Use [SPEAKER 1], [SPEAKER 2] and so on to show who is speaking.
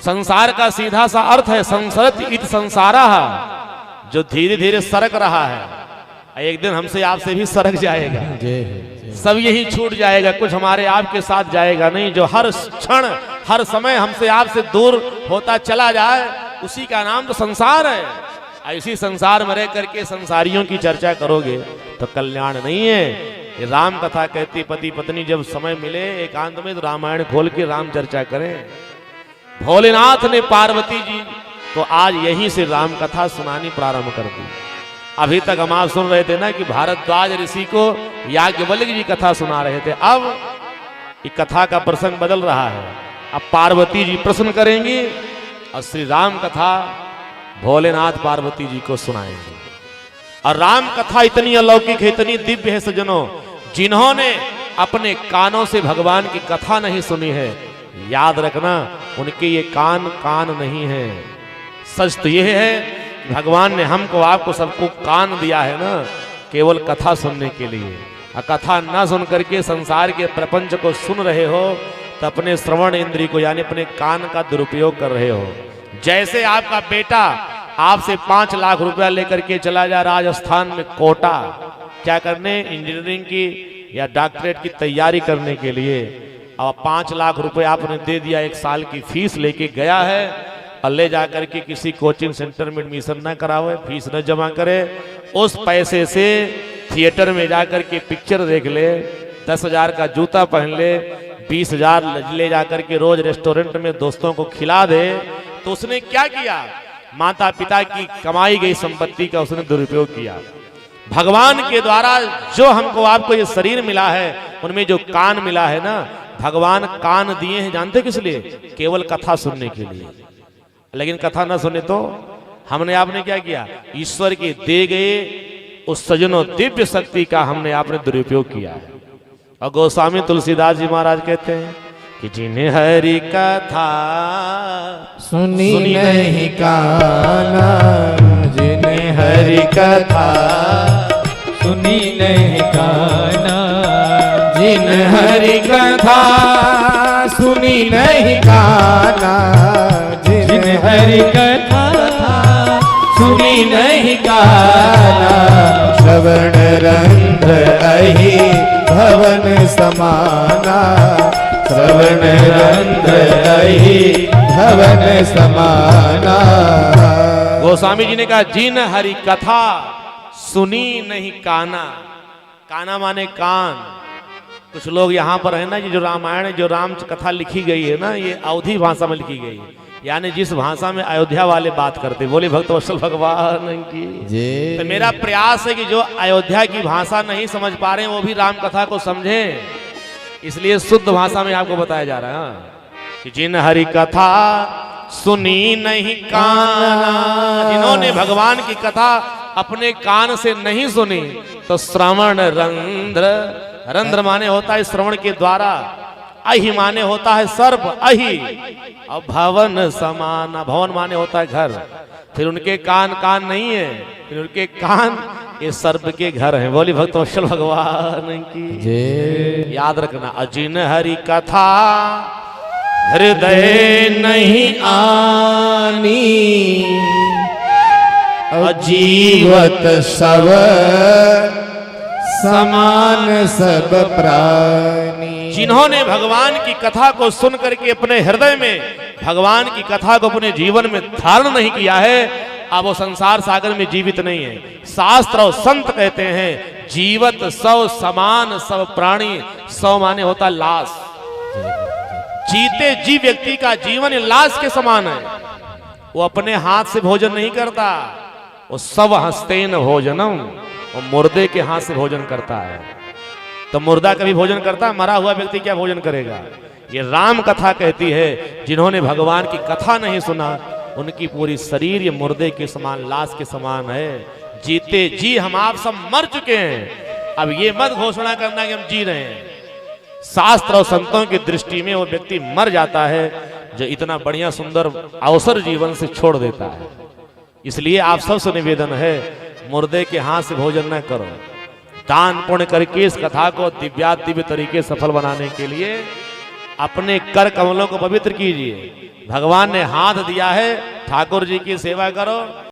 [SPEAKER 1] संसार का सीधा सा अर्थ है संसरत इत संसारा, जो धीरे धीरे सरक रहा है। एक दिन हमसे आपसे भी सरक जाएगा, सब यही छूट जाएगा, कुछ हमारे आपके साथ जाएगा नहीं। जो हर क्षण हर समय हमसे आपसे दूर होता चला जाए, उसी का नाम तो संसार है। ऐसी संसार में रह करके संसारियों की चर्चा करोगे तो कल्याण नहीं है। ये राम कथा कहती पति पत्नी जब समय मिले एकांत में तो रामायण खोल के राम चर्चा करें। भोलेनाथ ने पार्वती जी तो आज यहीं से राम कथा सुनानी प्रारंभ कर दी। अभी तक हम आप सुन रहे थे ना कि भारद्वाज ऋषि को याज्ञवल्क्य जी कथा सुना रहे थे। अब ये कथा का प्रसंग बदल रहा है। अब पार्वती जी प्रश्न करेंगी और श्री राम कथा भोलेनाथ पार्वती जी को सुनाएंगे। और राम कथा इतनी अलौकिक है, इतनी दिव्य है सज्जनों, जिन्होंने अपने कानों से भगवान की कथा नहीं सुनी है, याद रखना उनके ये कान कान नहीं है। सच तो यह है कि भगवान ने हमको आपको सबको कान दिया है ना, केवल कथा सुनने के लिए। और कथा ना सुन करके संसार के प्रपंच को सुन रहे हो तो अपने श्रवण इंद्रिय को यानी अपने कान का दुरुपयोग कर रहे हो। जैसे आपका बेटा आपसे 5 लाख रुपया लेकर के चला जा राजस्थान में कोटा, क्या करने, इंजीनियरिंग की या डॉक्टरेट की तैयारी करने के लिए, और 5 लाख रुपए आपने दे दिया, 1 साल की फीस लेके गया है और ले जाकर के किसी कोचिंग सेंटर में एडमिशन ना करावे, फीस न जमा करे, उस पैसे से थिएटर में जाकर के पिक्चर देख ले, 10,000 का जूता पहन ले, 20,000 ले जाकर के रोज रेस्टोरेंट में दोस्तों को खिला दे, तो उसने क्या किया, माता पिता की कमाई गई संपत्ति का उसने दुरुपयोग किया। भगवान के द्वारा जो हमको आपको ये शरीर मिला है, उनमें जो कान मिला है ना, भगवान कान दिए हैं जानते किस लिए, केवल कथा सुनने के लिए। लेकिन कथा ना सुने तो हमने आपने क्या किया, ईश्वर के दे गए उस सजनों दिव्य शक्ति का हमने आपने दुरुपयोग किया है। और गोस्वामी तुलसीदास जी महाराज कहते हैं कि जिन्हें हरि कथा
[SPEAKER 2] सुनी नहीं काना, जिन्हें हरि कथा
[SPEAKER 3] सुनी नहीं काना,
[SPEAKER 2] जिन्हें हरि कथा सुनी नहीं काना, जिन्हें हरि कथा सुनी नहीं काना, श्रवण रंध्र अहि भवन समाना, श्रवण रंध्र अहि भवन समाना।
[SPEAKER 1] गोस्वामी जी ने कहा जिन हरि कथा सुनी नहीं काना, काना माने कान। कुछ लोग यहाँ पर है ना, ये जो रामायण है, जो राम कथा लिखी गई है ना, ये अवधी भाषा में लिखी गई है, यानी जिस भाषा में अयोध्या वाले बात करते। बोले भक्त वत्सल भगवान की। तो मेरा प्रयास है कि जो अयोध्या की भाषा नहीं समझ पा रहे हैं वो भी राम कथा को समझें, इसलिए शुद्ध भाषा में आपको बताया जा रहा है कि जिन हरि कथा सुनी नहीं काना, जिन्होंने भगवान की कथा अपने कान से नहीं सुनी, तो श्रवण रंध्र, रंध्र माने होता है श्रवण के द्वारा, अहि माने होता है सर्प, अहि, और भवन समान, भवन माने होता है घर। फिर उनके कान कान नहीं है, फिर उनके कान ये सर्प के घर हैं। बोली भक्त वत्सल भगवान की। याद रखना, अजिन हरि कथा हृदय नहीं आनी,
[SPEAKER 2] अजीवत सब समान सब प्राणी।
[SPEAKER 1] जिन्होंने भगवान की कथा को सुन करके अपने हृदय में भगवान की कथा को अपने जीवन में धारण नहीं किया है, अब वो संसार सागर में जीवित नहीं है। शास्त्र और संत कहते हैं जीवत सौ समान सब प्राणी, सौ माने होता लाश। जीते जी व्यक्ति का जीवन लाश के समान है। वो अपने हाथ से भोजन नहीं करता, वो सब हस्तेन भोजनम, वो मुर्दे के हाथ से भोजन करता है। तो मुर्दा कभी भोजन करता है? मरा हुआ व्यक्ति क्या भोजन करेगा? ये राम कथा कहती है जिन्होंने भगवान की कथा नहीं सुना, उनकी पूरी शरीर ये मुर्दे के समान, लाश के समान है। जीते जी हम आप सब मर चुके हैं, अब ये मत घोषणा करना कि हम जी रहे हैं। शास्त्र और संतों की दृष्टि में वो व्यक्ति मर जाता है जो इतना बढ़िया सुंदर अवसर जीवन से छोड़ देता है। इसलिए आप सबसे निवेदन है, मुर्दे के हाथ से भोजन न करो। दान पुण्य करके इस कथा को दिव्यादिव्य तरीके सफल बनाने के लिए अपने कर कमलों को पवित्र कीजिए। भगवान ने हाथ दिया है, ठाकुर जी की सेवा करो।